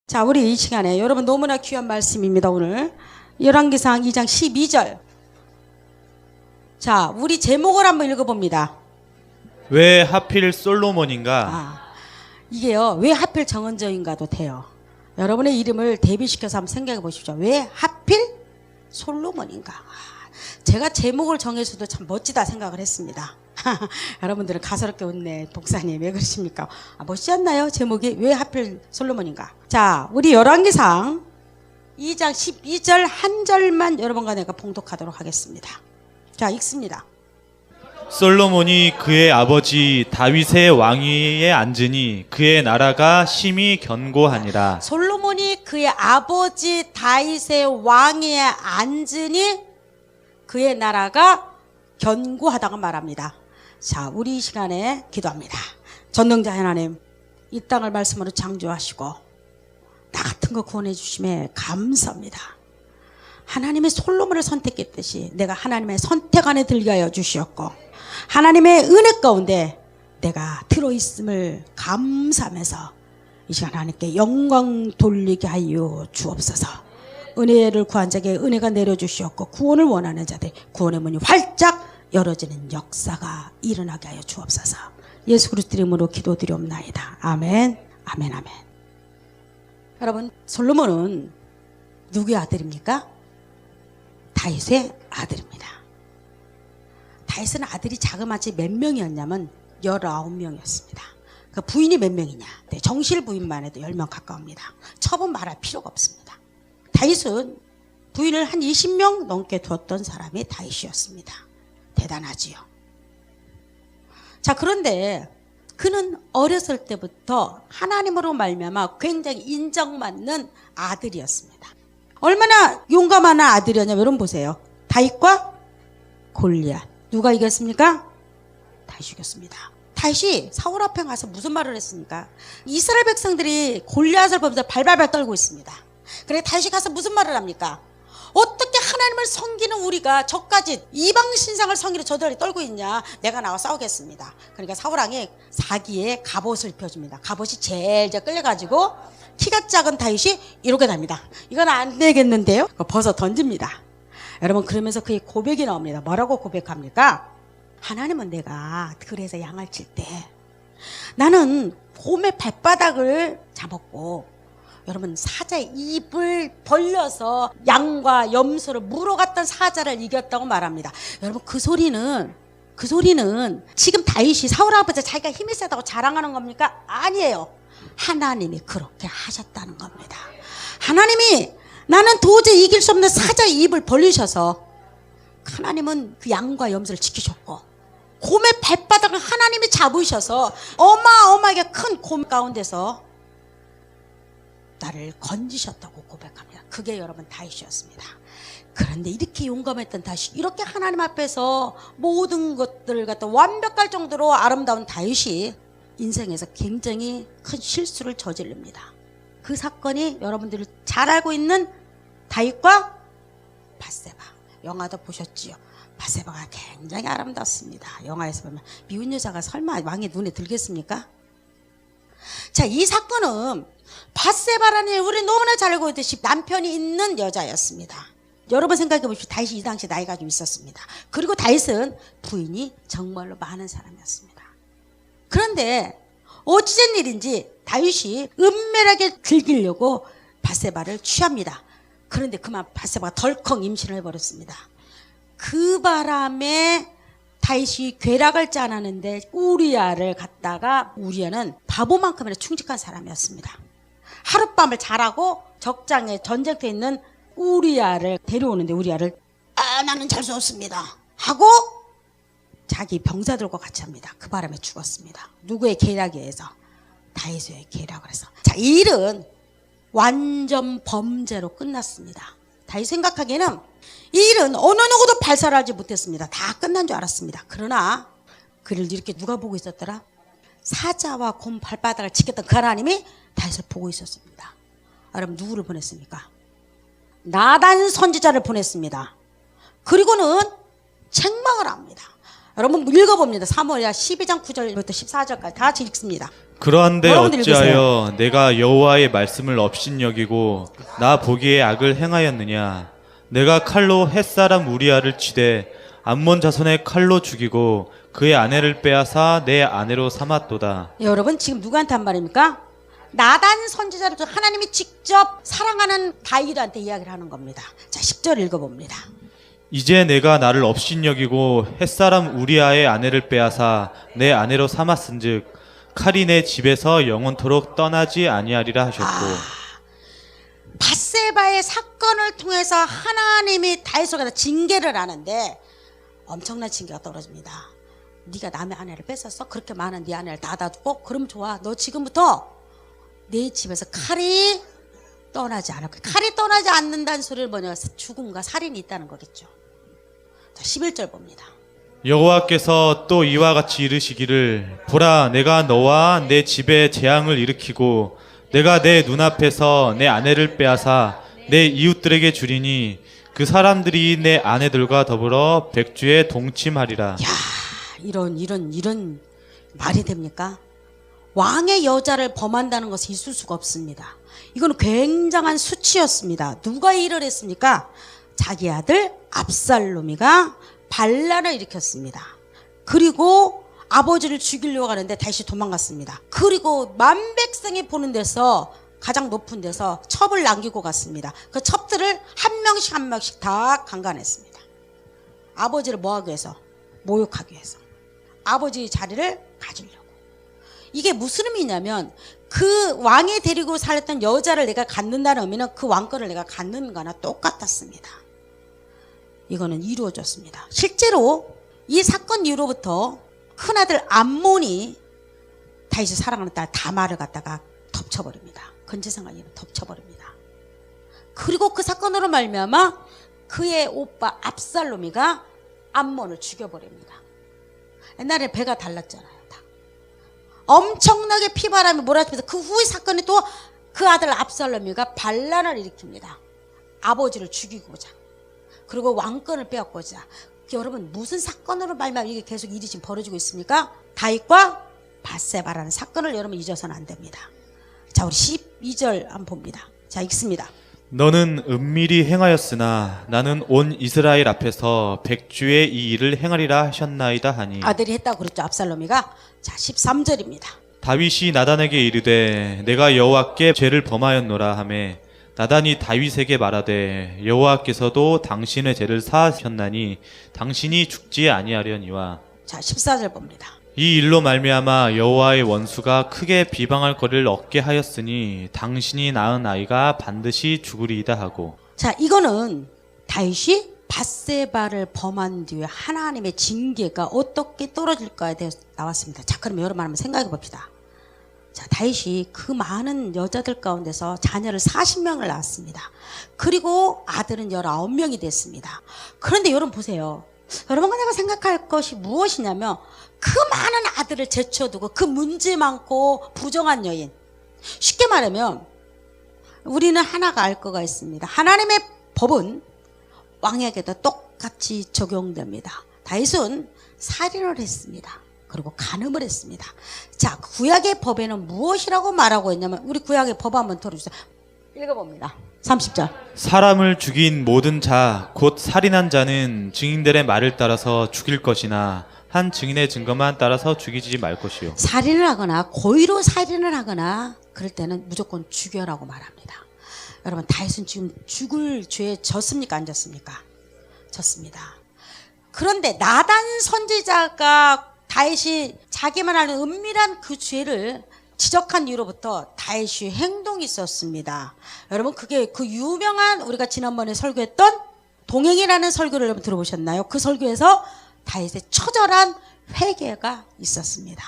자, 우리 이 시간에 여러분 너무나 귀한 말씀입니다. 오늘 열왕기상 2장 12절. 자, 우리 제목을 한번 읽어봅니다. 왜 하필 솔로몬인가? 이게요, 왜 하필 정은정인가도 돼요. 여러분의 이름을 대비시켜서 한번 생각해 보십시오. 왜 하필 솔로몬인가? 제가 제목을 정해서도 참 멋지다 생각을 했습니다. 여러분들은 가소롭게 웃네. 독사님 왜 그러십니까? 멋지지 않나요? 제목이 왜 하필 솔로몬인가? 자, 우리 열왕기상 2장 12절 한 절만 여러분과 내가 봉독하도록 하겠습니다. 자, 읽습니다. 솔로몬이 그의 아버지 다윗의 왕위에 앉으니 그의 나라가 심히 견고하니라. 솔로몬이 그의 아버지 다윗의 왕위에 앉으니 그의 나라가 견고하다고 말합니다. 자, 우리 이 시간에 기도합니다. 전능자 하나님, 이 땅을 말씀으로 창조하시고 나 같은 거 구원해 주심에 감사합니다. 하나님의 솔로몬을 선택했듯이 내가 하나님의 선택 안에 들게 하여 주시었고 하나님의 은혜 가운데 내가 들어있음을 감사하면서 이 시간 하나님께 영광 돌리게 하여 주옵소서. 은혜를 구한 자에게 은혜가 내려주시었고 구원을 원하는 자들 구원의 문이 활짝 열어지는 역사가 일어나게 하여 주옵소서. 예수 그리스도 이름으로 기도드리옵나이다. 아멘. 아멘. 아멘. 여러분, 솔로몬은 누구의 아들입니까? 다윗의 아들입니다. 다윗은 아들이 자그마치 몇 명이었냐면 19명이었습니다. 그 부인이 몇 명이냐? 네, 정실 부인만 해도 10명 가까웁니다. 처분 말할 필요가 없습니다. 다윗은 부인을 한 20명 넘게 두었던 사람이 다윗이었습니다. 대단하지요. 자, 그런데 그는 어렸을 때부터 하나님으로 말미암아 굉장히 인정받는 아들이었습니다. 얼마나 용감한 아들이었냐면 여러분 보세요. 다윗과 골리앗. 누가 이겼습니까? 다윗이 이겼습니다. 다윗이 사울 앞에 가서 무슨 말을 했습니까? 이스라엘 백성들이 골리앗을 보면서 발발발 떨고 있습니다. 그래 다윗이 가서 무슨 말을 합니까? 어떻게 하나님을 섬기는 우리가 저까지 이방 신상을 섬기는 저들이 떨고 있냐? 내가 나와 싸우겠습니다. 그러니까 사울왕이 사기에 갑옷을 입혀줍니다. 갑옷이 제일 끌려가지고 키가 작은 다윗이 이렇게 답니다. 이건 안 되겠는데요? 벗어 던집니다. 여러분, 그러면서 그의 고백이 나옵니다. 뭐라고 고백합니까? 하나님은 내가 들에서 양을 칠 때 나는 곰의 발바닥을 잡았고 여러분, 사자의 입을 벌려서 양과 염소를 물어갔던 사자를 이겼다고 말합니다. 여러분, 그 소리는 지금 다윗이 사울 앞에서 자기가 힘이 세다고 자랑하는 겁니까? 아니에요. 하나님이 그렇게 하셨다는 겁니다. 하나님이 나는 도저히 이길 수 없는 사자의 입을 벌리셔서 하나님은 그 양과 염소를 지키셨고 곰의 발바닥을 하나님이 잡으셔서 어마어마하게 큰 곰 가운데서 나를 건지셨다고 고백합니다. 그게 여러분 다윗이었습니다. 그런데 이렇게 용감했던 다윗이 이렇게 하나님 앞에서 모든 것들을 갖다 완벽할 정도로 아름다운 다윗이 인생에서 굉장히 큰 실수를 저지릅니다. 그 사건이 여러분들이 잘 알고 있는 다윗과 밧세바. 영화도 보셨지요? 밧세바가 굉장히 아름답습니다. 영화에서 보면 미운 여자가 설마 왕의 눈에 들겠습니까? 자, 이 사건은 밧세바라는 우리 너무나 잘 알고 있듯이 남편이 있는 여자였습니다. 여러분 생각해 보십시오. 다윗이 이 당시 나이가 좀 있었습니다. 그리고 다윗은 부인이 정말로 많은 사람이었습니다. 그런데 어찌된 일인지 다윗이 은밀하게 즐기려고 밧세바를 취합니다. 그런데 그만 밧세바가 덜컥 임신을 해버렸습니다. 그 바람에 다윗이 괴락을 짜놨는데 우리아를 갖다가 우리아는 바보만큼이나 충직한 사람이었습니다. 하룻밤을 자라고 적장에 전쟁터에 있는 우리아를 데려오는데 우리아를 나는 잘 수 없습니다 하고 자기 병사들과 같이 합니다. 그 바람에 죽었습니다. 누구의 계략에 의해서? 다윗의 계략을 해서. 자, 이 일은 완전 범죄로 끝났습니다. 다윗 생각하기에는 이 일은 어느 누구도 발설하지 못했습니다. 다 끝난 줄 알았습니다. 그러나 그를 이렇게 누가 보고 있었더라? 사자와 곰 발바닥을 지켰던 그 하나님이 다윗을 보고 있었습니다. 여러분, 누구를 보냈습니까? 나단 선지자를 보냈습니다. 그리고는 책망을 합니다. 여러분 읽어봅니다. 사무엘하 12장 9절부터 14절까지 다 같이 읽습니다. 그러한데 여러분들 어찌하여 내가 여호와의 말씀을 업신여기고 나 보기에 악을 행하였느냐? 내가 칼로 햇사람 우리아를 치되 암몬 자손의 칼로 죽이고 그의 아내를 빼앗아 내 아내로 삼았도다. 여러분 지금 누구한테 한 말입니까? 나단 선지자를 하나님이 직접 사랑하는 다윗한테 이야기를 하는 겁니다. 자, 10절 읽어봅니다. 이제 내가 나를 업신여기고 햇사람 우리아의 아내를 빼앗아 내 아내로 삼았은즉 칼이 내 집에서 영원토록 떠나지 아니하리라 하셨고. 밧세바의 사건을 통해서 하나님이 다윗에게 징계를 하는데 엄청난 징계가 떨어집니다. 네가 남의 아내를 뺏었어? 그렇게 많은 네 아내를 닫아두고? 그럼 좋아. 너 지금부터 내 집에서 칼이 떠나지 않을 거야. 칼이 떠나지 않는다는 소리를 뭐냐? 죽음과 살인이 있다는 거겠죠. 자, 11절 봅니다. 여호와께서 또 이와 같이 이르시기를 보라 내가 너와 내 집에 재앙을 일으키고 내가 내 눈앞에서 내 아내를 빼앗아 내 이웃들에게 주리니 그 사람들이 내 아내들과 더불어 백주에 동침하리라. 야, 이런 말이 됩니까? 왕의 여자를 범한다는 것이 있을 수가 없습니다. 이건 굉장한 수치였습니다. 누가 일을 했습니까? 자기 아들 압살롬이가 반란을 일으켰습니다. 그리고 아버지를 죽이려고 하는데 다시 도망갔습니다. 그리고 만백성이 보는 데서 가장 높은 데서 첩을 남기고 갔습니다. 그 첩들을 한 명씩 다 강간했습니다. 아버지를 뭐하기 위해서? 모욕하기 위해서. 아버지의 자리를 가지려고. 이게 무슨 의미냐면 그 왕이 데리고 살았던 여자를 내가 갖는다는 의미는 그 왕권을 내가 갖는 거나 똑같았습니다. 이거는 이루어졌습니다. 실제로 이 사건 이후로부터 큰아들 암몬이 다윗이 사랑하는 딸 다말을 갖다가 덮쳐버립니다. 건지상관이 덮쳐버립니다. 그리고 그 사건으로 말미암아 그의 오빠 압살롬이가 암몬을 죽여버립니다. 옛날에 배가 달랐잖아요. 다. 엄청나게 피바람이 몰아치면서 그 후의 사건이 또 그 아들 압살롬이가 반란을 일으킵니다. 아버지를 죽이고자. 그리고 왕권을 빼앗고자. 여러분 무슨 사건으로 말미암아 이게 계속 일이 지금 벌어지고 있습니까? 다윗과 밧세바라는 사건을 여러분 잊어서는 안 됩니다. 자, 우리 12절 한번 봅니다. 자, 읽습니다. 너는 은밀히 행하였으나 나는 온 이스라엘 앞에서 백주의 이 일을 행하리라 하셨나이다 하니. 아들이 했다고 그랬죠. 압살롬이가. 자, 13절입니다. 다윗이 나단에게 이르되 내가 여호와께 죄를 범하였노라 하매 나단이 다윗에게 말하되 여호와께서도 당신의 죄를 사하셨나니 당신이 죽지 아니하려니와. 자, 14절 봅니다. 이 일로 말미암아 여호와의 원수가 크게 비방할 거리를 얻게 하였으니 당신이 낳은 아이가 반드시 죽으리이다 하고. 자, 이거는 다윗이 밧세바를 범한 뒤에 하나님의 징계가 어떻게 떨어질까에 대해서 나왔습니다. 자, 그럼 여러분 한번 생각해 봅시다. 자, 다윗이 그 많은 여자들 가운데서 자녀를 40명을 낳았습니다. 그리고 아들은 19명이 됐습니다. 그런데 여러분 보세요. 여러분과 내가 생각할 것이 무엇이냐면 그 많은 아들을 제쳐두고 그 문제 많고 부정한 여인. 쉽게 말하면 우리는 하나가 알 거가 있습니다. 하나님의 법은 왕에게도 똑같이 적용됩니다. 다윗은 살인을 했습니다. 그리고 간음을 했습니다. 자, 구약의 법에는 무엇이라고 말하고 있냐면 우리 구약의 법 한번 들어주세요. 읽어봅니다. 30절. 사람을 죽인 모든 자 곧 살인한 자는 증인들의 말을 따라서 죽일 것이나 한 증인의 증거만 따라서 죽이지 말 것이요. 살인을 하거나 고의로 살인을 하거나 그럴 때는 무조건 죽여라고 말합니다. 여러분 다윗은 지금 죽을 죄에 졌습니까? 안 졌습니까? 졌습니다. 그런데 나단 선지자가 다윗이 자기만 아는 은밀한 그 죄를 지적한 이후로부터 다윗의 행동이 있었습니다. 여러분 그게 그 유명한 우리가 지난번에 설교했던 동행이라는 설교를 여러분 들어보셨나요? 그 설교에서 다윗의 처절한 회개가 있었습니다.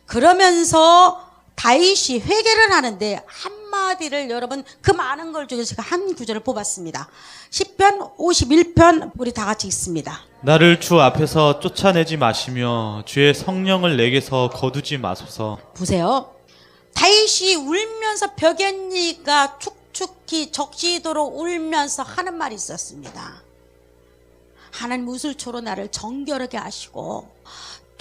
그러면서 다윗이 회개를 하는데 한마디를 여러분 그 많은 걸 중에서 제가 한 구절을 뽑았습니다. 시편 51편 우리 다 같이 읽습니다. 나를 주 앞에서 쫓아내지 마시며 주의 성령을 내게서 거두지 마소서. 보세요. 다윗이 울면서 벽엔니가 축축히 적시도록 울면서 하는 말이 있었습니다. 하나님 우슬초로 나를 정결하게 하시고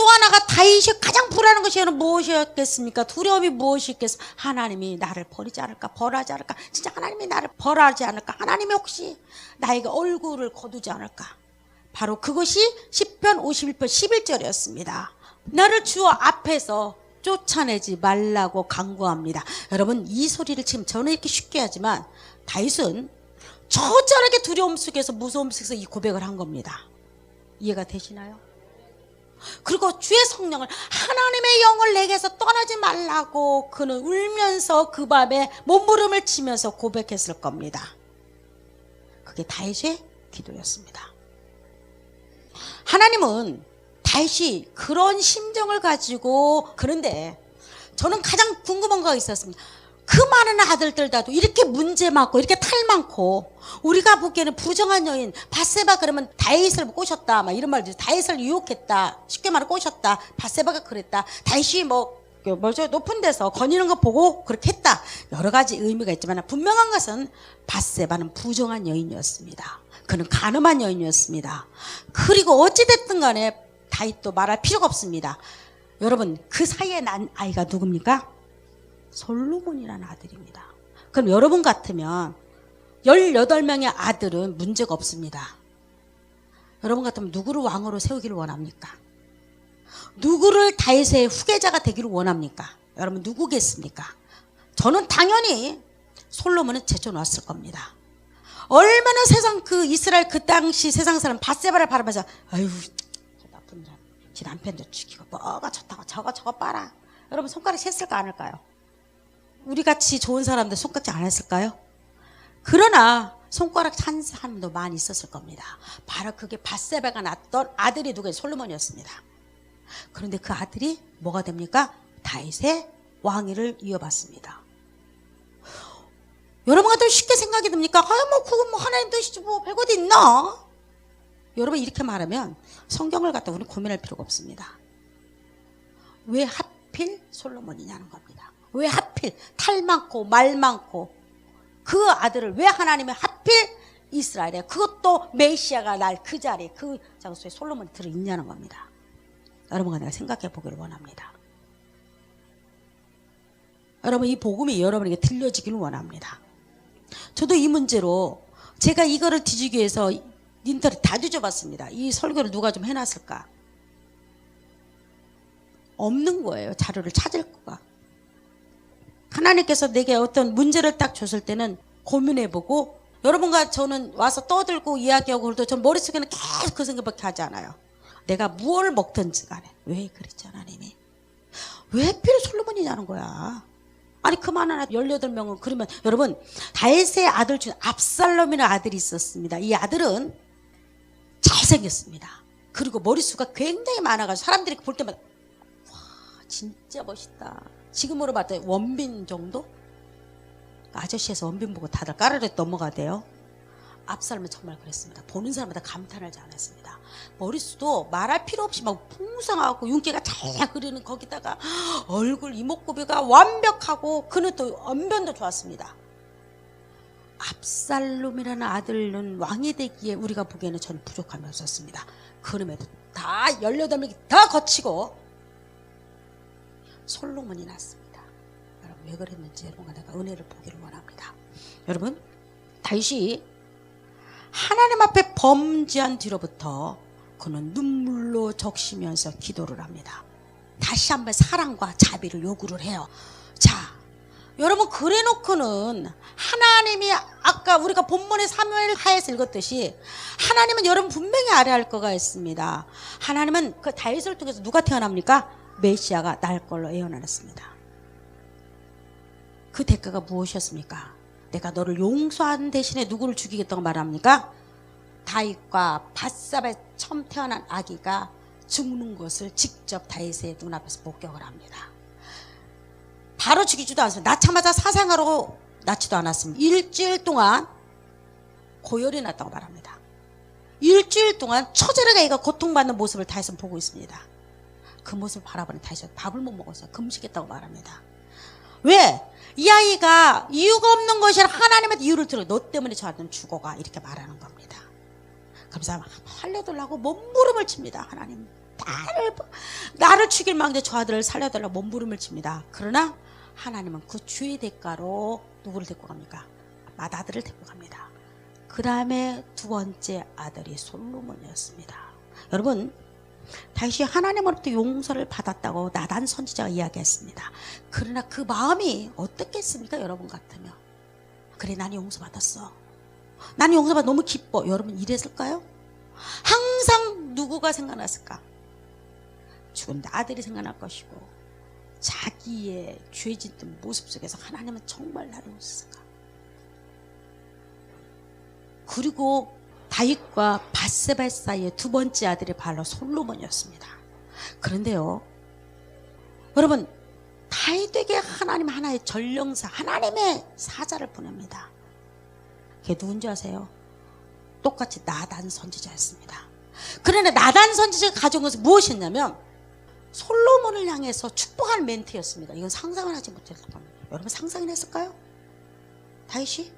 또 하나가 다윗이 가장 불안한 것이 무엇이었겠습니까? 두려움이 무엇이겠어? 하나님이 나를 버리지 않을까? 벌하지 않을까? 진짜 하나님이 나를 벌하지 않을까? 하나님이 혹시 나에게 얼굴을 거두지 않을까? 바로 그것이 시편 51편 11절이었습니다. 나를 주 앞에서 쫓아내지 말라고 간구합니다. 여러분, 이 소리를 지금 저는 이렇게 쉽게 하지만 다윗은 처절하게 두려움 속에서 무서움 속에서 이 고백을 한 겁니다. 이해가 되시나요? 그리고 주의 성령을, 하나님의 영을 내게서 떠나지 말라고 그는 울면서 그 밤에 몸부림을 치면서 고백했을 겁니다. 그게 다윗의 기도였습니다. 하나님은 다윗이 그런 심정을 가지고, 그런데 저는 가장 궁금한 거가 있었습니다. 그 많은 아들들 다도 이렇게 문제 많고 이렇게 탈 많고, 우리가 보기에는 부정한 여인 밧세바 그러면 다윗을 꼬셨다 막 이런 말도, 다윗을 유혹했다, 쉽게 말해 꼬셨다, 밧세바가 그랬다, 다윗이 뭐죠 높은 데서 거니는 거 보고 그렇게 했다, 여러 가지 의미가 있지만 분명한 것은 밧세바는 부정한 여인이었습니다. 그는 간음한 여인이었습니다. 그리고 어찌됐든 간에 다윗도 말할 필요가 없습니다. 여러분, 그 사이에 난 아이가 누굽니까? 솔로몬이라는 아들입니다. 그럼 여러분 같으면 18명의 아들은 문제가 없습니다. 여러분 같으면 누구를 왕으로 세우기를 원합니까? 누구를 다윗의 후계자가 되기를 원합니까? 여러분 누구겠습니까? 저는 당연히 솔로몬은 제쳐놓았을 겁니다. 얼마나 세상 그 이스라엘 그 당시 세상 사람 밧세바를 바라보면서 아유 나쁜 년, 지 남편도 죽이고 뭐가 좋다고 저거 봐라. 여러분 손가락 셌을까 안 할까요? 우리같이 좋은 사람들 손가락 안 했을까요? 그러나 손가락 찬 사람도 많이 있었을 겁니다. 바로 그게 밧세바가 낳았던 아들이 누구예요? 솔로몬이었습니다. 그런데 그 아들이 뭐가 됩니까? 다윗의 왕위를 이어받습니다. 여러분 같으면 쉽게 생각이 듭니까? 그건 뭐 하나님 뜻이지 뭐 별거 어디 있나? 여러분 이렇게 말하면 성경을 갖다 우리는 고민할 필요가 없습니다. 왜 하필 솔로몬이냐는 겁니다. 왜 하필 탈 많고 말 많고 그 아들을 왜 하나님이 하필 이스라엘에, 그것도 메시아가 날 그 자리에 그 장소에 솔로몬이 들어있냐는 겁니다. 여러분과 내가 생각해 보기를 원합니다. 여러분 이 복음이 여러분에게 들려지기를 원합니다. 저도 이 문제로 제가 이거를 뒤지기 위해서 인터넷 다 뒤져봤습니다. 이 설교를 누가 좀 해놨을까? 없는 거예요. 자료를 찾을 거가. 하나님께서 내게 어떤 문제를 딱 줬을 때는 고민해보고, 여러분과 저는 와서 떠들고 이야기하고 그래도 전 머릿속에는 계속 그 생각밖에 하지 않아요. 내가 무엇을 먹든지 간에 왜 그랬지 하나님이? 왜 하필 솔로몬이냐는 거야. 아니 그 많은 아들 18명은 그러면 여러분 다윗의 아들 중에 압살롬이라는 아들이 있었습니다. 이 아들은 잘생겼습니다. 그리고 머릿수가 굉장히 많아가지고 사람들이 볼 때마다 와 진짜 멋있다. 지금으로 봤을 때 원빈 정도? 아저씨에서 원빈 보고 다들 까르르 넘어가대요. 압살롬은 정말 그랬습니다. 보는 사람마다 감탄하지 않았습니다. 머릿수도 말할 필요 없이 막 풍성하고 윤기가 잘 흐르는, 거기다가 얼굴 이목구비가 완벽하고 그는 또 언변도 좋았습니다. 압살롬이라는 아들은 왕이 되기에 우리가 보기에는 전 부족함이 없었습니다. 그럼에도 다 18명이 다 거치고 솔로몬이 났습니다. 여러분 왜 그랬는지 여러분과 내가 은혜를 보기를 원합니다. 여러분 다윗이 하나님 앞에 범죄한 뒤로부터 그는 눈물로 적시면서 기도를 합니다. 다시 한번 사랑과 자비를 요구를 해요. 자, 여러분 그래 놓고는 하나님이 아까 우리가 본문의 사무엘 하에서 읽었듯이 하나님은 여러분 분명히 알아야 할 거가 있습니다. 하나님은 그 다윗을 통해서 누가 태어납니까? 메시아가 날 걸로 예언하였습니다. 그 대가가 무엇이었습니까? 내가 너를 용서한 대신에 누구를 죽이겠다고 말합니까? 다윗과 밧세바에 처음 태어난 아기가 죽는 것을 직접 다윗의 눈앞에서 목격을 합니다. 바로 죽이지도 않습니다. 낳자마자 사생아로 낳지도 않았습니다. 일주일 동안 고열이 났다고 말합니다. 일주일 동안 처절하게 아이가 고통받는 모습을 다윗은 보고 있습니다. 그 모습을 바라보는 다윗은 밥을 못 먹어서 금식했다고 말합니다. 왜? 이 아이가 이유가 없는 것이라 하나님한테 이유를 들어 너 때문에 저 아들은 죽어가 이렇게 말하는 겁니다. 그러면서 살려달라고 몸부림을 칩니다. 하나님 나를 죽일 망대 저 아들을 살려달라고 몸부림을 칩니다. 그러나 하나님은 그 주의 대가로 누구를 데리고 갑니까? 맏아들을 데리고 갑니다. 그 다음에 두 번째 아들이 솔로몬이었습니다. 여러분, 다윗이 하나님으로부터 용서를 받았다고 나단 선지자가 이야기했습니다. 그러나 그 마음이 어떻겠습니까? 여러분 같으면 그래, 나는 용서받았어, 나는 용서받아 너무 기뻐. 여러분 이랬을까요? 항상 누구가 생각났을까? 죽은 아들이 생각날 것이고, 자기의 죄 짓던 모습 속에서 하나님은 정말 나를 용서했을까? 그리고 다윗과 밧세바 사이의 두 번째 아들이 바로 솔로몬이었습니다. 그런데요, 여러분, 다윗에게 하나님 하나의 전령사, 하나님의 사자를 보냅니다. 그게 누군지 아세요? 똑같이 나단 선지자였습니다. 그러나 나단 선지자가 가져온 것은 무엇이었냐면 솔로몬을 향해서 축복하는 멘트였습니다. 이건 상상을 하지 못했을 겁니다. 여러분 상상을 했을까요? 다윗이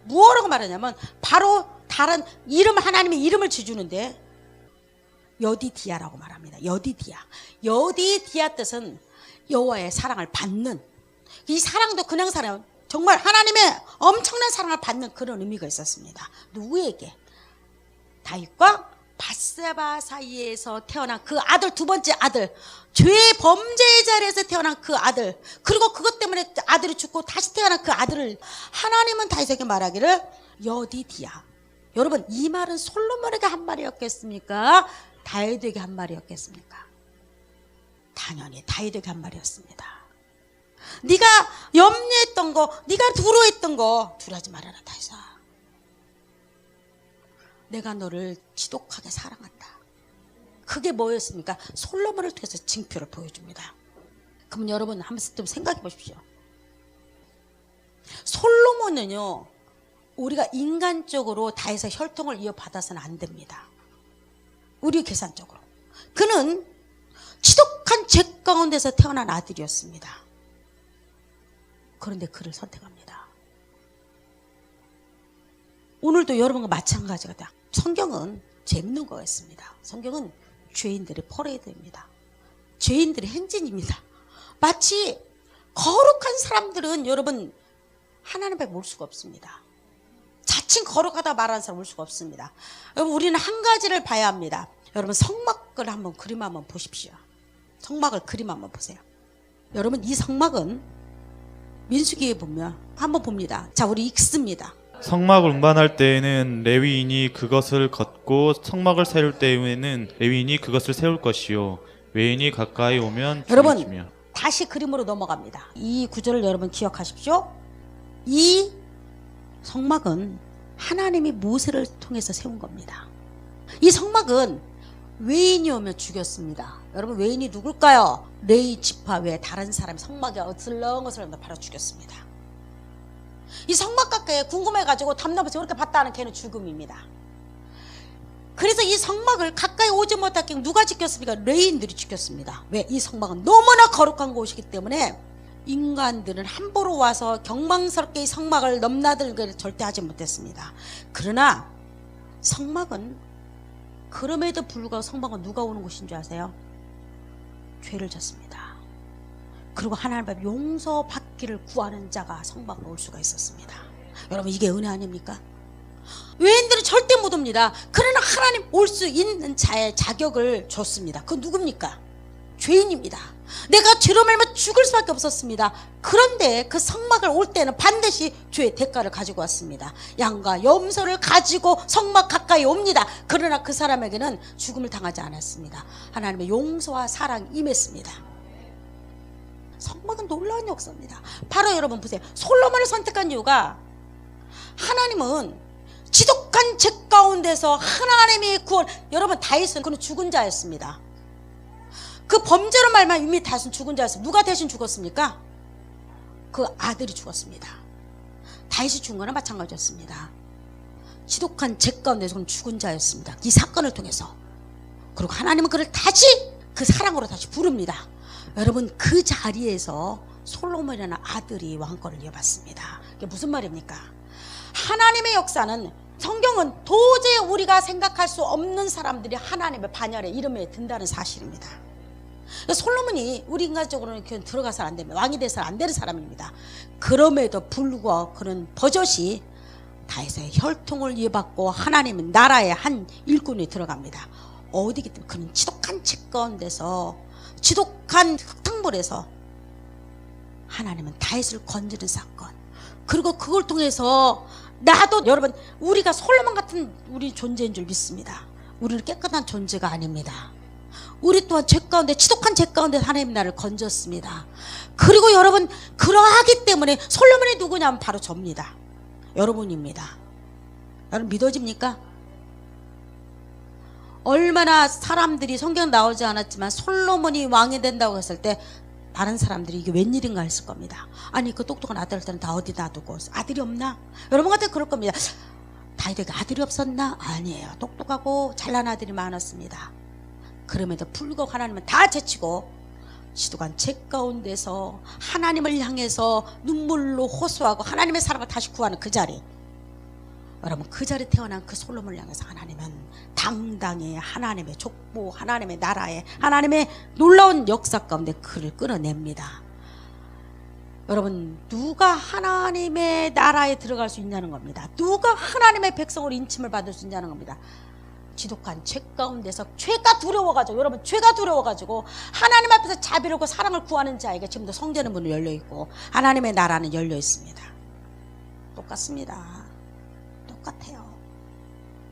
뭐라고 말하냐면 바로 다른 이름, 하나님의 이름을 지주는데 여디디아라고 말합니다. 여디디아. 여디디아 뜻은 여호와의 사랑을 받는, 이 사랑도 그냥 사랑, 정말 하나님의 엄청난 사랑을 받는 그런 의미가 있었습니다. 누구에게? 다윗과 밧세바 사이에서 태어난 그 아들, 두 번째 아들, 죄의 범죄의 자리에서 태어난 그 아들, 그리고 그것 때문에 아들이 죽고 다시 태어난 그 아들을 하나님은 다윗에게 말하기를 여디디아. 여러분, 이 말은 솔로몬에게 한 말이었겠습니까? 다윗에게 한 말이었겠습니까? 당연히 다윗에게 한 말이었습니다. 네가 염려했던 거, 네가 두려워했던 거 두려워하지 말아라 다윗아. 내가 너를 지독하게 사랑한다. 그게 뭐였습니까? 솔로몬을 통해서 징표를 보여줍니다. 그럼 여러분 한번 좀 생각해 보십시오. 솔로몬은요, 우리가 인간적으로 다윗의 혈통을 이어받아서는 안 됩니다. 우리 계산적으로. 그는 지독한 죄 가운데서 태어난 아들이었습니다. 그런데 그를 선택합니다. 오늘도 여러분과 마찬가지가 성경은 재밌는 거였습니다. 성경은 죄인들의 퍼레이드입니다. 죄인들의 행진입니다. 마치 거룩한 사람들은 여러분 하나님 앞에 올 수가 없습니다. 자칭 거룩하다 말하는 사람 올 수가 없습니다. 여러분, 우리는 한 가지를 봐야 합니다. 여러분, 성막을 한번 그림 한번 보십시오. 성막을 그림 한번 보세요. 여러분, 이 성막은 민수기에 보면 한번 봅니다. 자, 우리 읽습니다. 성막을 운반할 때에는 레위인이 그것을 걷고 성막을 세울 때에는 레위인이 그것을 세울 것이요 외인이 가까이 오면 여러분, 죽이시며. 다시 그림으로 넘어갑니다. 이 구절을 여러분 기억하십시오. 이 성막은 하나님이 모세를 통해서 세운 겁니다. 이 성막은 외인이 오면 죽였습니다. 여러분, 외인이 누굴까요? 레위 지파 외에 다른 사람이 성막에 어슬렁어슬렁 바로 죽였습니다. 이 성막 가까이 궁금해가지고 담나무에서 그렇게 봤다는 걔는 죽음입니다. 그래서 이 성막을 가까이 오지 못하게 누가 지켰습니까? 레위인들이 지켰습니다. 왜? 이 성막은 너무나 거룩한 곳이기 때문에 인간들은 함부로 와서 경망스럽게 이 성막을 넘나들게 절대 하지 못했습니다. 그러나 성막은, 그럼에도 불구하고 성막은 누가 오는 곳인 줄 아세요? 죄를 졌습니다. 그리고 하나님 앞에 용서받기를 구하는 자가 성막으로 올 수가 있었습니다. 여러분, 이게 은혜 아닙니까? 외인들은 절대 못 옵니다. 그러나 하나님 올 수 있는 자의 자격을 줬습니다. 그건 누굽니까? 죄인입니다. 내가 죄로 말면 죽을 수밖에 없었습니다. 그런데 그 성막을 올 때는 반드시 죄의 대가를 가지고 왔습니다. 양과 염소를 가지고 성막 가까이 옵니다. 그러나 그 사람에게는 죽음을 당하지 않았습니다. 하나님의 용서와 사랑이 임했습니다. 성막은 놀라운 역사입니다. 바로 여러분 보세요. 솔로몬을 선택한 이유가, 하나님은 지독한 죄 가운데서 하나님이 구원, 여러분 다윗은 그는 죽은 자였습니다. 그 범죄로 말만 이미 다윗은 죽은 자였습니다. 누가 대신 죽었습니까? 그 아들이 죽었습니다. 다윗이 죽은 거나 마찬가지였습니다. 지독한 죄 가운데서 죽은 자였습니다. 이 사건을 통해서. 그리고 하나님은 그를 다시 그 사랑으로 다시 부릅니다. 여러분, 그 자리에서 솔로몬이라는 아들이 왕권을 이어받습니다. 이게 무슨 말입니까? 하나님의 역사는 성경은 도저히 우리가 생각할 수 없는 사람들이 하나님의 반열에 이름에 든다는 사실입니다. 솔로몬이 우리 인간적으로는 들어가서 안 되면 왕이 돼서 안 되는 사람입니다. 그럼에도 불구하고 그는 버젓이 다윗의 혈통을 이어받고 하나님의 나라의 한 일꾼이 들어갑니다. 어디기 때문에 그는 지독한 책 가운데서 지독한 흙탕물에서 하나님은 다윗을 건지는 사건, 그리고 그걸 통해서 나도 여러분 우리가 솔로몬 같은 우리 존재인 줄 믿습니다. 우리는 깨끗한 존재가 아닙니다. 우리 또한 죄 가운데 지독한 죄 가운데 하나님 나를 건졌습니다. 그리고 여러분 그러하기 때문에 솔로몬이 누구냐면 바로 접니다. 여러분입니다. 여러분 믿어집니까? 얼마나 사람들이 성경 나오지 않았지만 솔로몬이 왕이 된다고 했을 때 다른 사람들이 이게 웬일인가 했을 겁니다. 아니 그 똑똑한 아들들은 다 어디 놔두고 아들이 없나? 여러분 같은 그럴 겁니다. 다윗에게 아들이 없었나? 아니에요. 똑똑하고 잘난 아들이 많았습니다. 그럼에도 불구하고 하나님은 다 제치고 지독한 죄 가운데서 하나님을 향해서 눈물로 호소하고 하나님의 사람을 다시 구하는 그 자리, 여러분 그 자리에 태어난 그 솔로몬을 향해서 하나님은 당당히 하나님의 족보, 하나님의 나라에 하나님의 놀라운 역사 가운데 그를 끌어냅니다. 여러분 누가 하나님의 나라에 들어갈 수 있냐는 겁니다. 누가 하나님의 백성으로 인침을 받을 수 있냐는 겁니다. 지독한 죄 가운데서 죄가 두려워가지고, 여러분 죄가 두려워가지고 하나님 앞에서 자비롭고 사랑을 구하는 자에게 지금도 성전의 문은 열려있고 하나님의 나라는 열려있습니다. 똑같습니다. 똑같아요.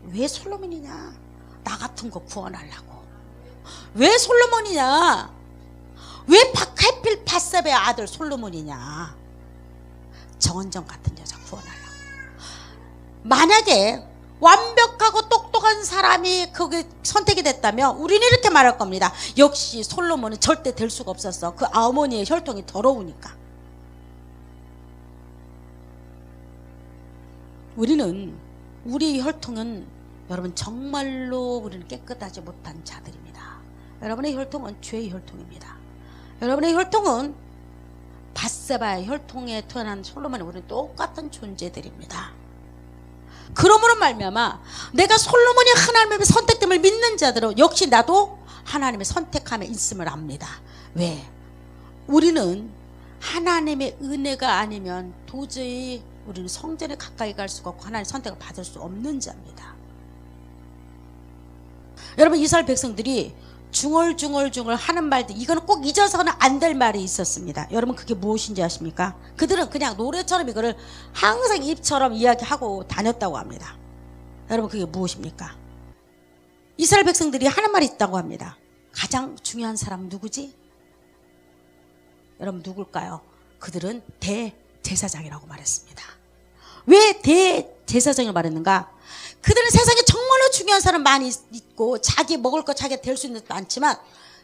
왜 솔로몬이냐? 나 같은 거 구원하려고. 왜 솔로몬이냐? 왜 하필 밧세바의 아들 솔로몬이냐? 정은정 같은 여자 구원하려고. 만약에 완벽하고 똑똑한 사람이 거기 선택이 됐다면 우리는 이렇게 말할 겁니다. 역시 솔로몬은 절대 될 수가 없었어. 그 어머니의 혈통이 더러우니까. 우리 혈통은 여러분 정말로 우리는 깨끗하지 못한 자들입니다. 여러분의 혈통은 죄의 혈통입니다. 여러분의 혈통은 밧세바의 혈통에 태어난 솔로몬이 우리는 똑같은 존재들입니다. 그러므로 말미암아 내가 솔로몬이 하나님의 선택됨을 믿는 자들은 역시 나도 하나님의 선택함에 있음을 압니다. 왜? 우리는 하나님의 은혜가 아니면 도저히 우리는 성전에 가까이 갈 수가 없고 하나님의 선택을 받을 수 없는 자입니다. 여러분 이스라엘 백성들이 중얼중얼 하는 말들, 이거는 꼭 잊어서는 안 될 말이 있었습니다. 여러분 그게 무엇인지 아십니까? 그들은 그냥 노래처럼 이거를 항상 입처럼 이야기하고 다녔다고 합니다. 여러분 그게 무엇입니까? 이스라엘 백성들이 하는 말이 있다고 합니다. 가장 중요한 사람은 누구지? 여러분 누굴까요? 그들은 대제사장이라고 말했습니다. 왜 대제사장을 말했는가? 그들은 세상에 정말로 중요한 사람 많이 있고 자기 먹을 거 자기가 될 수 있는 것도 많지만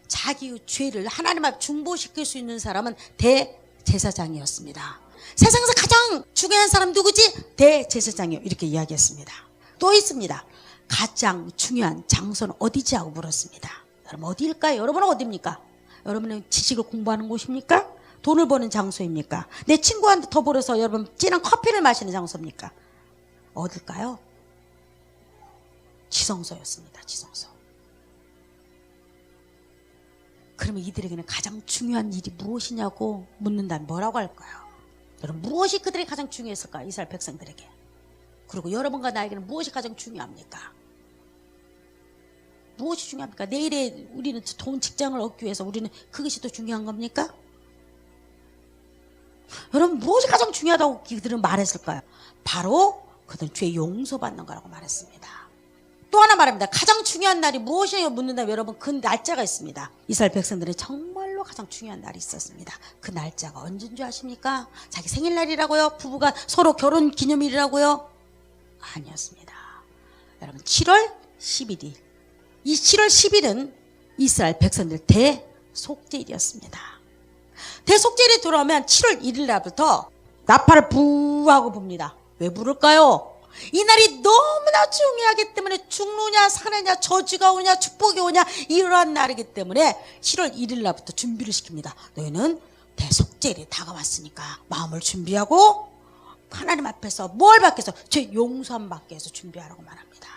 자기의 죄를 하나님 앞에 중보시킬 수 있는 사람은 대제사장이었습니다. 세상에서 가장 중요한 사람 누구지? 대제사장이요. 이렇게 이야기했습니다. 또 있습니다. 가장 중요한 장소는 어디지? 하고 물었습니다. 여러분 어디일까요? 여러분은 어디입니까? 여러분은 지식을 공부하는 곳입니까? 돈을 버는 장소입니까? 내 친구한테 더불어서 여러분 진한 커피를 마시는 장소입니까? 어딜까요? 지성소였습니다. 지성소. 그러면 이들에게는 가장 중요한 일이 무엇이냐고 묻는다면 뭐라고 할까요? 여러분 무엇이 그들에게 가장 중요했을까요? 이스라엘 백성들에게. 그리고 여러분과 나에게는 무엇이 가장 중요합니까? 무엇이 중요합니까? 내일에 우리는 좋은 직장을 얻기 위해서 우리는 그것이 더 중요한 겁니까? 여러분 무엇이 가장 중요하다고 그들은 말했을까요? 바로 그들은 죄 용서받는 거라고 말했습니다. 또 하나 말합니다. 가장 중요한 날이 무엇이냐고 묻는다면 여러분 그 날짜가 있습니다. 이스라엘 백성들은 정말로 가장 중요한 날이 있었습니다. 그 날짜가 언제인 줄 아십니까? 자기 생일날이라고요? 부부가 서로 결혼 기념일이라고요? 아니었습니다. 여러분 7월 11일. 이 7월 10일은 이스라엘 백성들 대속죄일이었습니다. 대속죄일이 들어오면 7월 1일 날부터 나팔을 부하고 붑니다. 왜 부를까요? 이 날이 너무나 중요하기 때문에 죽느냐 사느냐 저주가 오냐 축복이 오냐 이러한 날이기 때문에 7월 1일 날부터 준비를 시킵니다. 너희는 대속죄일이 다가왔으니까 마음을 준비하고 하나님 앞에서 뭘 받기 위해서? 죄 용서함 받기 위해서 준비하라고 말합니다.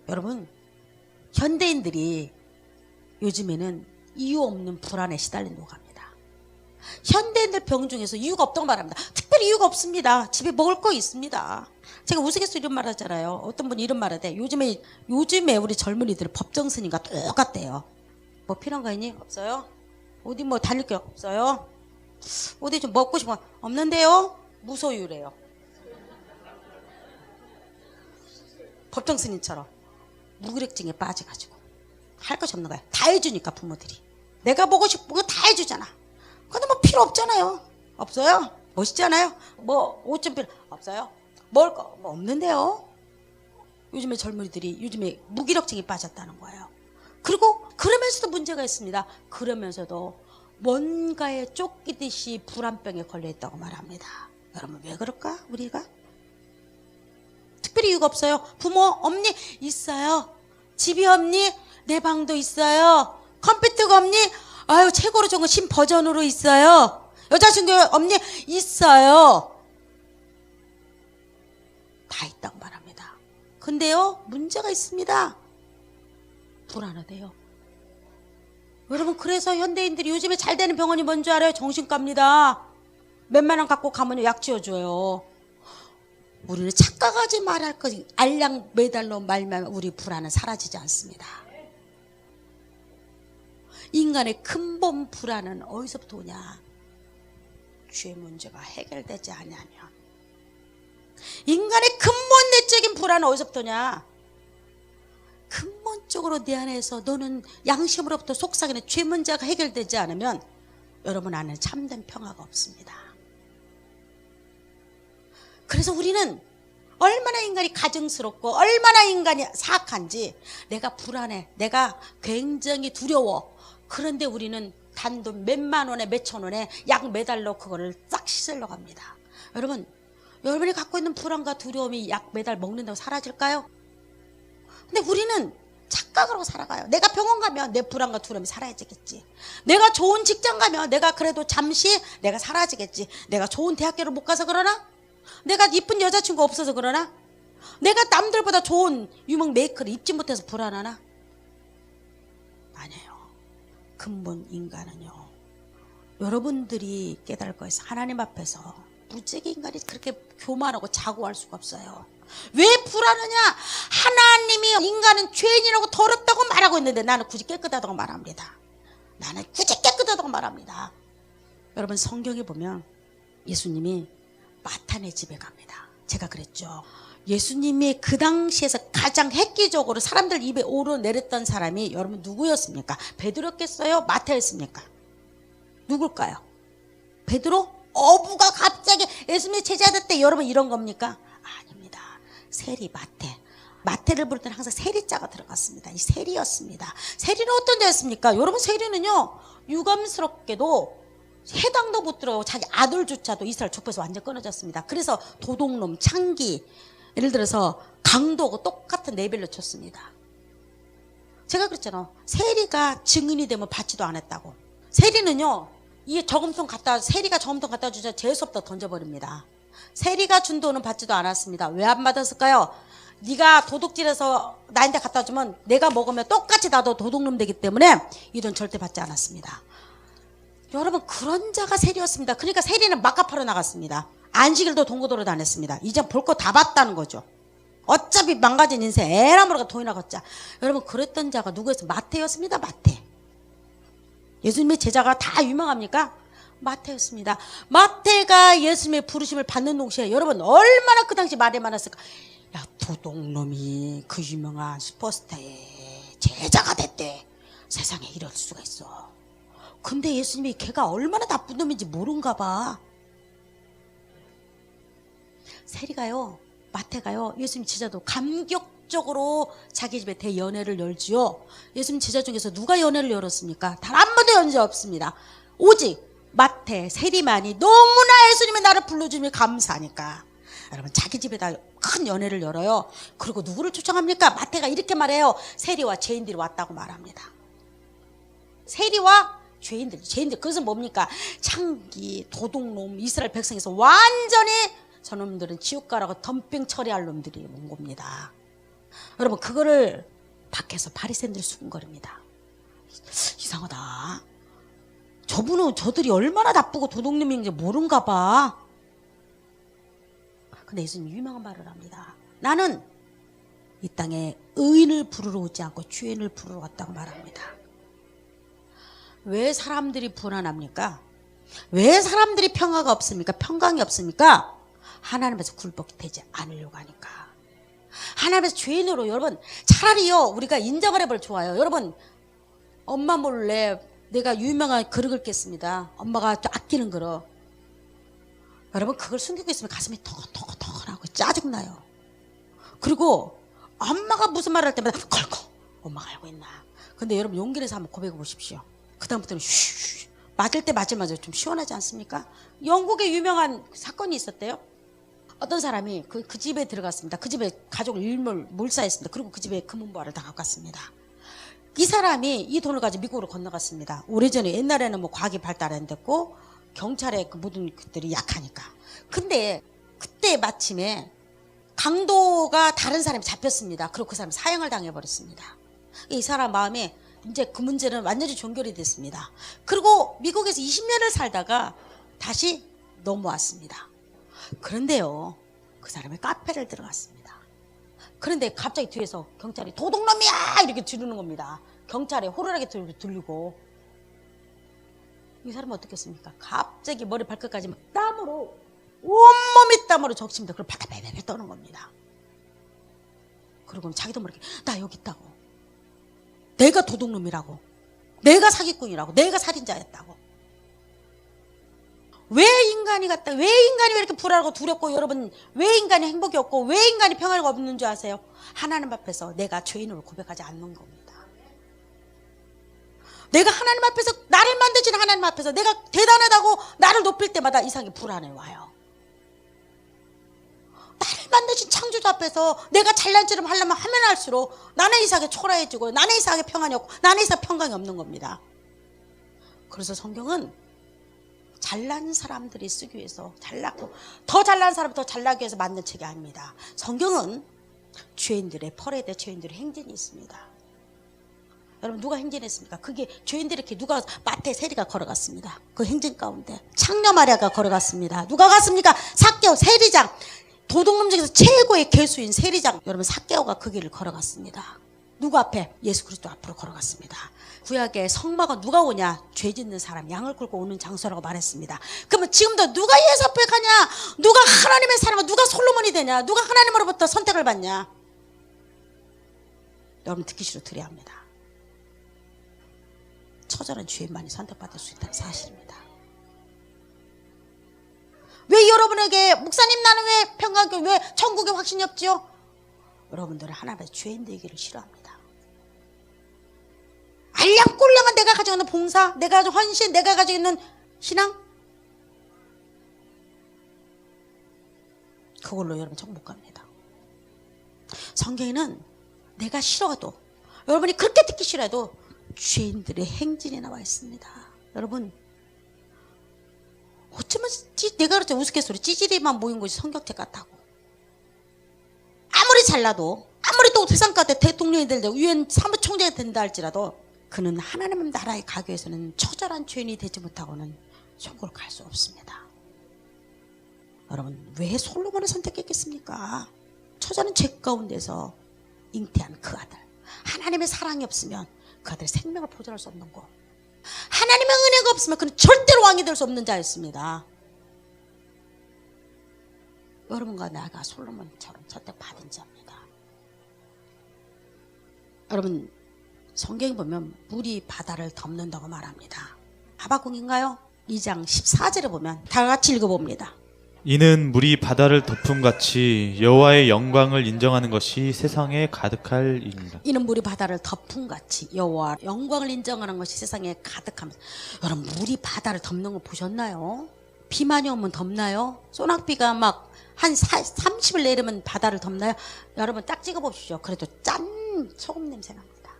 여러분, 현대인들이 요즘에는 이유 없는 불안에 시달린다고 합니다. 현대인들 병 중에서 이유가 없다고 말합니다. 특별히 이유가 없습니다. 집에 먹을 거 있습니다. 제가 우스갯소리 이런 말 하잖아요. 어떤 분이 이런 말 하대. 요즘에 우리 젊은이들은 법정스님과 똑같대요. 뭐 필요한 거 있니? 없어요. 어디 뭐 다닐 게 없어요. 어디 좀 먹고 싶은 거 없는데요. 무소유래요. 법정스님처럼 무기력증에 빠져가지고 할 것이 없는 거야. 다 해주니까 부모들이. 내가 보고 싶은 거 다 해주잖아. 근데 뭐 필요 없잖아요. 없어요? 멋있잖아요. 뭐 옷 좀 필요 없어요? 먹을 거 뭐 없는데요. 요즘에 젊은이들이 요즘에 무기력증에 빠졌다는 거예요. 그리고 그러면서도 문제가 있습니다. 그러면서도 뭔가에 쫓기듯이 불안병에 걸려있다고 말합니다. 여러분 왜 그럴까? 우리가? 특별히 이유가 없어요. 부모 없니? 있어요. 집이 없니? 내 방도 있어요. 컴퓨터가 없니? 아유 최고로 좋은 거 신버전으로 있어요. 여자친구 없니? 있어요. 다 있다고 말합니다. 근데요 문제가 있습니다. 불안하대요. 여러분 그래서 현대인들이 요즘에 잘 되는 병원이 뭔지 알아요? 정신과입니다. 몇만 원 갖고 가면 약 지어줘요. 우리는 착각하지 말할 것 알약 매달로 말면 우리 불안은 사라지지 않습니다. 인간의 근본 불안은 어디서부터 오냐? 죄 문제가 해결되지 않으면. 인간의 근본 내적인 불안은 어디서부터 오냐? 근본적으로 내 안에서 너는 양심으로부터 속삭이는 죄 문제가 해결되지 않으면 여러분 안에 참된 평화가 없습니다. 그래서 우리는 얼마나 인간이 가증스럽고 얼마나 인간이 사악한지 내가 불안해, 내가 굉장히 두려워. 그런데 우리는 단돈 몇만 원에 몇천 원에 약 매달로 그거를 싹 씻으려고 합니다. 여러분, 여러분이 갖고 있는 불안과 두려움이 약 매달 먹는다고 사라질까요? 근데 우리는 착각을 하고 살아가요. 내가 병원 가면 내 불안과 두려움이 사라지겠지. 내가 좋은 직장 가면 내가 그래도 잠시 내가 사라지겠지. 내가 좋은 대학교를 못 가서 그러나? 내가 이쁜 여자친구 없어서 그러나? 내가 남들보다 좋은 유명 메이크를 입지 못해서 불안하나? 아니에요. 근본 인간은요, 여러분들이 깨달을 거에서 하나님 앞에서 무지개 인간이 그렇게 교만하고 자고할 수가 없어요. 왜 불안하냐? 하나님이 인간은 죄인이라고 더럽다고 말하고 있는데 나는 굳이 깨끗하다고 말합니다. 나는 굳이 깨끗하다고 말합니다. 여러분 성경에 보면 예수님이 마타네 집에 갑니다. 제가 그랬죠. 예수님이 그 당시에서 가장 획기적으로 사람들 입에 오르내렸던 사람이 여러분 누구였습니까? 베드로였겠어요? 마태였습니까? 누굴까요? 베드로? 어부가 갑자기 예수님의 제자 됐대. 여러분 이런 겁니까? 아닙니다. 세리 마태. 마태를 부를 때는 항상 세리자가 들어갔습니다. 이 세리였습니다. 세리는 어떤 자였습니까? 여러분 세리는요 유감스럽게도 해당도 못 들어가고 자기 아들조차도 이스라엘 족보에서 완전 끊어졌습니다. 그래서 도둑놈, 창기, 예를 들어서 강도하고 똑같은 레벨로 쳤습니다. 제가 그랬잖아요. 세리가 증인이 되면 받지도 않았다고. 세리는요 이 저금통 세리가 저금통 갖다 주자 재수없다 던져버립니다. 세리가 준 돈은 받지도 않았습니다. 왜 안 받았을까요? 네가 도둑질해서 나한테 갖다 주면 내가 먹으면 똑같이 나도 도둑놈 되기 때문에 이 돈 절대 받지 않았습니다. 여러분 그런 자가 세리였습니다. 그러니까 세리는 막 갚아러 나갔습니다. 안식일도 동고도로 다녔습니다. 이제 볼 거 다 봤다는 거죠. 어차피 망가진 인생 에라 모르가 돈이나 걷자. 여러분 그랬던 자가 누구였어요? 마태였습니다. 마태. 예수님의 제자가 다 유명합니까? 마태였습니다. 마태가 예수님의 부르심을 받는 동시에 여러분 얼마나 그 당시 말이 많았을까. 야 도둑놈이 그 유명한 슈퍼스타의 제자가 됐대. 세상에 이럴 수가 있어. 근데 예수님이 걔가 얼마나 나쁜 놈인지 모른가 봐. 세리가요, 마태가요, 예수님 제자도 감격적으로 자기 집에 대연회를 열지요. 예수님 제자 중에서 누가 연회를 열었습니까? 단 한 번도 연지 없습니다. 오직 마태, 세리만이 너무나 예수님이 나를 불러주니 감사하니까 여러분 자기 집에다 큰 연회를 열어요. 그리고 누구를 초청합니까? 마태가 이렇게 말해요. 세리와 죄인들이 왔다고 말합니다. 세리와 죄인들. 그것은 뭡니까? 창기, 도둑놈, 이스라엘 백성에서 완전히 저놈들은 지옥가라고 덤빙 처리할 놈들이 온 겁니다. 여러분, 그거를 밖에서 바리새인들이 수군거립니다. 이상하다. 저들이 얼마나 나쁘고 도둑놈인지 모른가 봐. 근데 예수님 유명한 말을 합니다. 나는 이 땅에 의인을 부르러 오지 않고 죄인을 부르러 왔다고 말합니다. 왜 사람들이 불안합니까? 왜 사람들이 평화가 없습니까? 평강이 없습니까? 하나님에서 굴복되지 않으려고 하니까. 하나님에서 죄인으로, 여러분, 차라리요, 우리가 인정을 해볼 좋아요. 여러분, 엄마 몰래 내가 유명한 그릇을 깼습니다. 엄마가 또 아끼는 그릇. 여러분, 그걸 숨기고 있으면 가슴이 터건터건터건하고 짜증나요. 그리고 엄마가 무슨 말을 할 때마다 걸컥 엄마가 알고 있나. 근데 여러분, 용기 내서 한번 고백해 보십시오. 그 다음부터는 슈 맞을 때 맞으면 좀 시원하지 않습니까? 영국에 유명한 사건이 있었대요. 어떤 사람이 그 집에 들어갔습니다. 그 집에 가족을 일몰 몰사했습니다. 그리고 그 집에 금은보화를 다 갖고 갔습니다. 이 사람이 이 돈을 가지고 미국으로 건너갔습니다. 오래전에, 옛날에는 뭐 과학이 발달 안 됐고 경찰의 그 모든 것들이 약하니까. 근데 그때 마침에 강도가 다른 사람이 잡혔습니다. 그리고 그 사람이 사형을 당해버렸습니다. 이 사람 마음에 이제 그 문제는 완전히 종결이 됐습니다. 그리고 미국에서 20년을 살다가 다시 넘어왔습니다. 그런데요, 그 사람이 카페를 들어갔습니다. 그런데 갑자기 뒤에서 경찰이 도둑놈이야! 이렇게 지르는 겁니다. 경찰에 호루라기 들리고. 이 사람은 어떻겠습니까? 갑자기 머리 발끝까지 막 땀으로, 온몸이 땀으로 적십니다. 그리고 바다베베베 떠는 겁니다. 그리고 자기도 모르게 나 여기 있다고. 내가 도둑놈이라고. 내가 사기꾼이라고. 내가 살인자였다고. 왜 인간이 왜 이렇게 불안하고 두렵고, 여러분, 왜 인간이 행복이 없고, 왜 인간이 평화가 없는 줄 아세요? 하나님 앞에서 내가 죄인으로 고백하지 않는 겁니다. 내가 하나님 앞에서, 나를 만드신 하나님 앞에서 내가 대단하다고 나를 높일 때마다 이상하게 불안해 와요. 나를 만드신 창조주 앞에서 내가 잘난 체를 하려면 하면 할수록 나는 이상하게 초라해지고, 나는 이상하게 평안이 없고, 나는 이상하게 평강이 없는 겁니다. 그래서 성경은 잘난 사람들이 쓰기 위해서, 잘나고 더 잘난 사람이 더 잘나기 위해서 만든 책이 아닙니다. 성경은 죄인들의 퍼레이드, 죄인들의 행진이 있습니다. 여러분, 누가 행진했습니까? 그게 죄인들이 이렇게 누가, 마태 세리가 걸어갔습니다. 그 행진 가운데 창녀 마리아가 걸어갔습니다. 누가 갔습니까? 삭개오, 세리장, 도둑놈 중에서 최고의 괴수인 세리장, 여러분, 삭개오가 그 길을 걸어갔습니다. 누구 앞에? 예수 그리스도 앞으로 걸어갔습니다. 구약의 성막은 누가 오냐? 죄 짓는 사람, 양을 끌고 오는 장소라고 말했습니다. 그러면 지금도 누가 예수 앞에 가냐? 누가 하나님의 사람아? 누가 솔로몬이 되냐? 누가 하나님으로부터 선택을 받냐? 여러분, 듣기 싫어 드려야 합니다. 처절한 죄인만이 선택받을 수 있다는 사실입니다. 왜 여러분에게, 목사님 나는 왜 평강교, 왜 천국에 확신이 없지요? 여러분들은 하나님의 죄인 되기를 싫어합니다. 알량꼴량한 내가 가지고 있는 봉사, 내가 가지고 헌신, 내가 가지고 있는 신앙, 그걸로 여러분 천국 못 갑니다. 성경에는 내가 싫어도, 여러분이 그렇게 듣기 싫어도 죄인들의 행진이 나와 있습니다. 여러분, 어쩌면 내가 그렇게 우스갯소리 찌질이만 모인 것이 성경책 같다고. 아무리 잘나도, 아무리 또 세상 가운데 대통령이 된다, 유엔 사무총장이 된다 할지라도 그는 하나님 나라에 가기 위해서는 처절한 죄인이 되지 못하고는 천국을 갈 수 없습니다. 여러분, 왜 솔로몬을 선택했겠습니까? 처절한 죄 가운데서 잉태한 그 아들, 하나님의 사랑이 없으면 그 아들의 생명을 보존할 수 없는 거, 하나님의 은혜가 없으면 그는 절대로 왕이 될 수 없는 자였습니다. 여러분과 나가 솔로몬처럼 선택받은 자입니다. 여러분, 성경에 보면 물이 바다를 덮는다고 말합니다. 하박국인가요? 2장 14절에 보면 다 같이 읽어봅니다. 이는 물이 바다를 덮음같이 여호와의 영광을 인정하는 것이 세상에 가득할 일이라. 이는 물이 바다를 덮음같이 여호와 영광을 인정하는 것이 세상에 가득합니다. 여러분, 물이 바다를 덮는 거 보셨나요? 비만이 오면 덮나요? 소낙비가 막 한 30일 내리면 바다를 덮나요? 여러분, 딱 찍어보십시오. 그래도 짠 소금 냄새 납니다.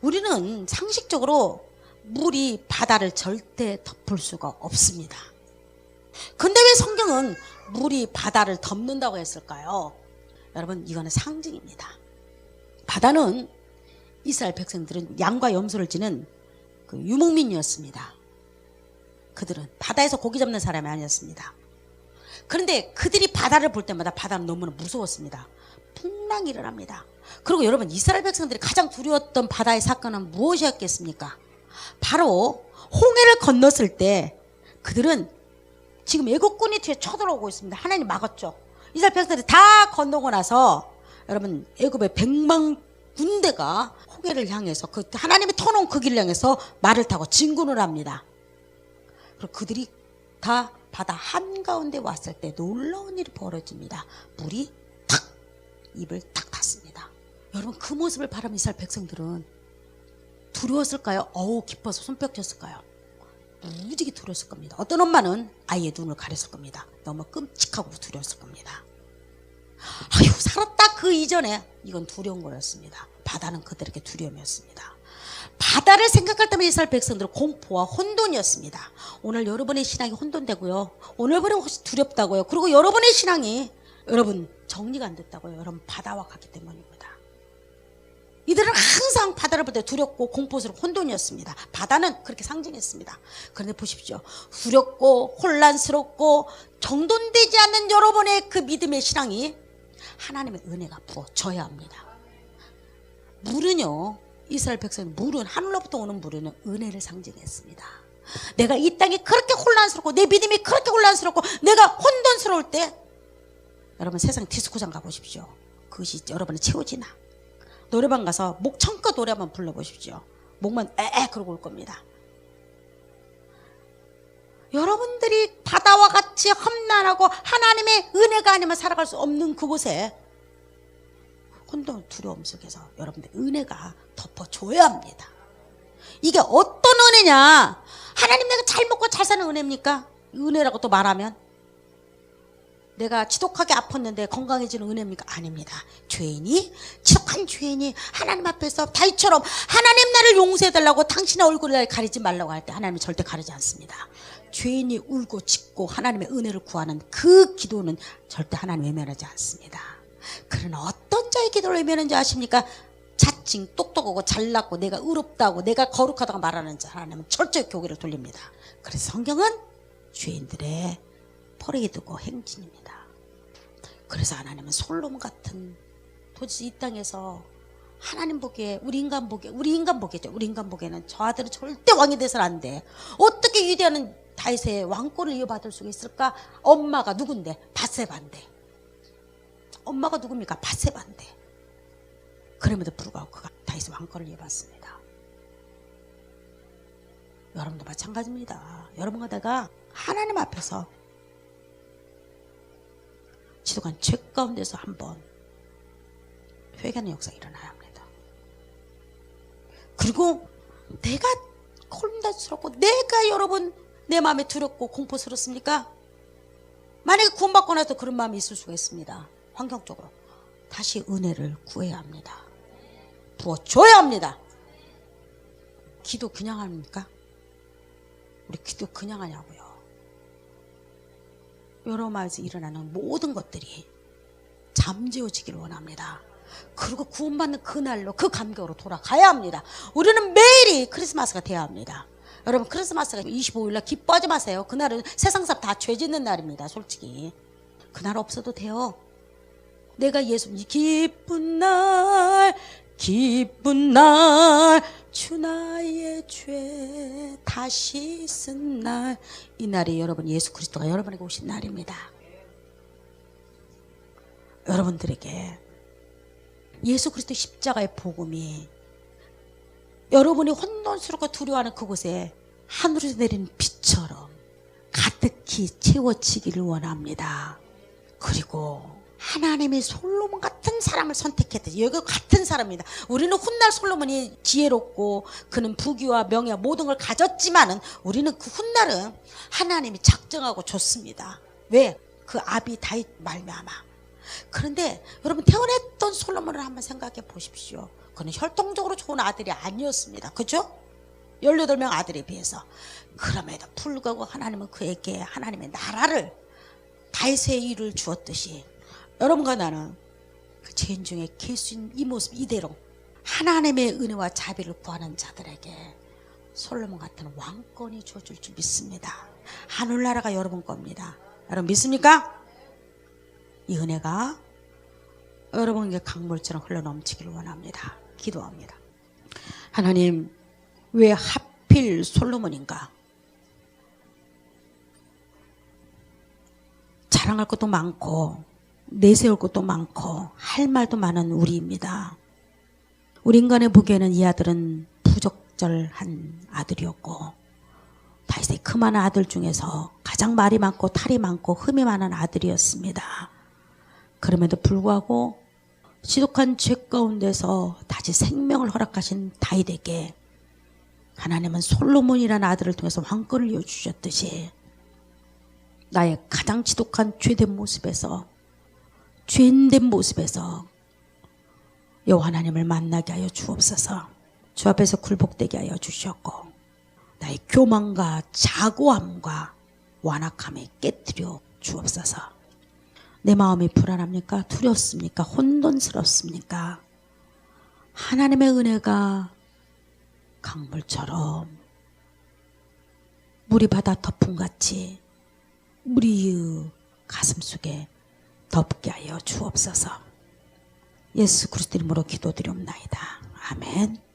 우리는 상식적으로 물이 바다를 절대 덮을 수가 없습니다. 근데 왜 성경은 물이 바다를 덮는다고 했을까요? 여러분, 이거는 상징입니다. 바다는 이스라엘 백성들은 양과 염소를 지는 그 유목민이었습니다. 그들은 바다에서 고기 잡는 사람이 아니었습니다. 그런데 그들이 바다를 볼 때마다 바다는 너무나 무서웠습니다. 풍랑이 일어납니다. 그리고 여러분, 이스라엘 백성들이 가장 두려웠던 바다의 사건은 무엇이었겠습니까? 바로 홍해를 건넜을 때 그들은 지금 애국군이 뒤에 쳐들어오고 있습니다. 하나님 막았죠. 이스라엘 백성들이 다 건너고 나서 여러분, 애굽의 100만 군대가 홍해를 향해서 그 하나님이 터놓은 그 길을 향해서 말을 타고 진군을 합니다. 그리고 그들이 다 바다 한가운데 왔을 때 놀라운 일이 벌어집니다. 물이 탁 입을 탁 닫습니다. 여러분, 그 모습을 바라본 이스라엘 백성들은 두려웠을까요? 기뻐서 손뼉쳤을까요? 무지개 두려웠을 겁니다. 어떤 엄마는 아이의 눈을 가렸을 겁니다. 너무 끔찍하고 두려웠을 겁니다. 아유, 살았다. 그 이전에 이건 두려운 거였습니다. 바다는 그들에게 두려움이었습니다. 바다를 생각할 때면 이스라엘 백성들은 공포와 혼돈이었습니다. 오늘 여러분의 신앙이 혼돈되고요. 오늘부터 혹시 두렵다고요. 그리고 여러분의 신앙이 여러분 정리가 안 됐다고요. 여러분 바다와 같기 때문입니다. 이들은 항상 바다를 볼 때 두렵고 공포스럽고 혼돈이었습니다. 바다는 그렇게 상징했습니다. 그런데 보십시오. 두렵고 혼란스럽고 정돈되지 않는 여러분의 그 믿음의 신앙이 하나님의 은혜가 부어져야 합니다. 물은요, 이스라엘 백성은 물은 하늘로부터 오는 물은 은혜를 상징했습니다. 내가 이 땅이 그렇게 혼란스럽고 내 믿음이 그렇게 혼란스럽고 내가 혼돈스러울 때 여러분 세상 디스코장 가보십시오. 그것이 여러분을 채워지나. 노래방 가서 목 청껏 노래 한번 불러보십시오. 목만 에에 그러고 올 겁니다. 여러분들이 바다와 같이 험난하고 하나님의 은혜가 아니면 살아갈 수 없는 그곳에 혼돈 두려움 속에서 여러분들 은혜가 덮어줘야 합니다. 이게 어떤 은혜냐? 하나님 내가 잘 먹고 잘 사는 은혜입니까? 은혜라고 또 말하면 내가 지독하게 아팠는데 건강해지는 은혜입니까? 아닙니다. 죄인이 지독한 죄인이 하나님 앞에서 다윗처럼 하나님 나를 용서해달라고 당신의 얼굴을 가리지 말라고 할 때 하나님은 절대 가리지 않습니다. 죄인이 울고 짖고 하나님의 은혜를 구하는 그 기도는 절대 하나님 외면하지 않습니다. 그러나 어떤 자의 기도를 외면하는지 아십니까? 자칭 똑똑하고 잘났고 내가 의롭다고 내가 거룩하다고 말하는 자 하나님은 철저히 고개를 돌립니다. 그래서 성경은 죄인들의 버리게 두고 행진입니다. 그래서 하나님은 솔로몬 같은 도대체 이 땅에서 하나님 보기에 우리 인간 보기에는 저 아들은 절대 왕이 돼서는 안 돼. 어떻게 위대한 다윗의 왕권을 이어받을 수가 있을까? 엄마가 누군데? 밧세바인데. 엄마가 누굽니까? 밧세바인데. 그럼에도 불구하고 그가 다윗의 왕권을 이어받습니다. 여러분도 마찬가지입니다. 여러분과 내가 하나님 앞에서 지독한 죄 가운데서 한번 회개하는 역사가 일어나야 합니다. 그리고 내가 혼란스럽고 내가 여러분 내 마음에 두렵고 공포스럽습니까? 만약에 구원받고 나서 그런 마음이 있을 수가 있습니다. 환경적으로 다시 은혜를 구해야 합니다. 부어줘야 합니다. 기도 그냥 합니까? 우리 기도 그냥 하냐고요. 여러 마음에서 일어나는 모든 것들이 잠재워지기를 원합니다. 그리고 구원받는 그날로 그 감격으로 돌아가야 합니다. 우리는 매일이 크리스마스가 돼야 합니다. 여러분 크리스마스가 25일날 기뻐하지 마세요. 그날은 세상 사람 다 죄 짓는 날입니다. 솔직히 그날 없어도 돼요. 내가 예수님 기쁜 날 주 나의 죄 다시 쓴 날, 이 날이 여러분 예수 그리스도가 여러분에게 오신 날입니다. 여러분들에게 예수 그리스도 십자가의 복음이 여러분이 혼돈스럽고 두려워하는 그곳에 하늘에서 내리는 빛처럼 가득히 채워지기를 원합니다. 그리고 하나님이 솔로몬 같은 사람을 선택했듯이 여기 같은 사람입니다. 우리는 훗날 솔로몬이 지혜롭고 그는 부귀와 명예와 모든 걸 가졌지만은 우리는 그 훗날은 하나님이 작정하고 줬습니다. 왜? 그 아비 다윗 말미암아. 그런데 여러분 태어났던 솔로몬을 한번 생각해 보십시오. 그는 혈통적으로 좋은 아들이 아니었습니다. 그죠? 18명 아들에 비해서. 그럼에도 불구하고 하나님은 그에게 하나님의 나라를, 다윗의 일을 주었듯이 여러분과 나는 그 죄인 중에 예수님 이 모습 이대로 하나님의 은혜와 자비를 구하는 자들에게 솔로몬 같은 왕권이 주어질 줄 믿습니다. 하늘나라가 여러분 겁니다. 여러분 믿습니까? 이 은혜가 여러분에게 강물처럼 흘러넘치기를 원합니다. 기도합니다. 하나님, 왜 하필 솔로몬인가? 자랑할 것도 많고 내세울 것도 많고 할 말도 많은 우리입니다. 우리 인간의 보기에는 이 아들은 부적절한 아들이었고 다윗의 그 많은 아들 중에서 가장 말이 많고 탈이 많고 흠이 많은 아들이었습니다. 그럼에도 불구하고 지독한 죄 가운데서 다시 생명을 허락하신 다윗에게 하나님은 솔로몬이라는 아들을 통해서 왕권을 이어주셨듯이 나의 가장 지독한 죄된 모습에서, 죄인된 모습에서 여호와 하나님을 만나게 하여 주옵소서. 주 앞에서 굴복되게 하여 주셨고 나의 교만과 자고함과 완악함에 깨뜨려 주옵소서. 내 마음이 불안합니까? 두렵습니까? 혼돈스럽습니까? 하나님의 은혜가 강물처럼 물이 바다 덮음같이 우리의 가슴 속에 덮게 하여 주옵소서. 예수 그리스도 이름으로 기도드리옵나이다. 아멘.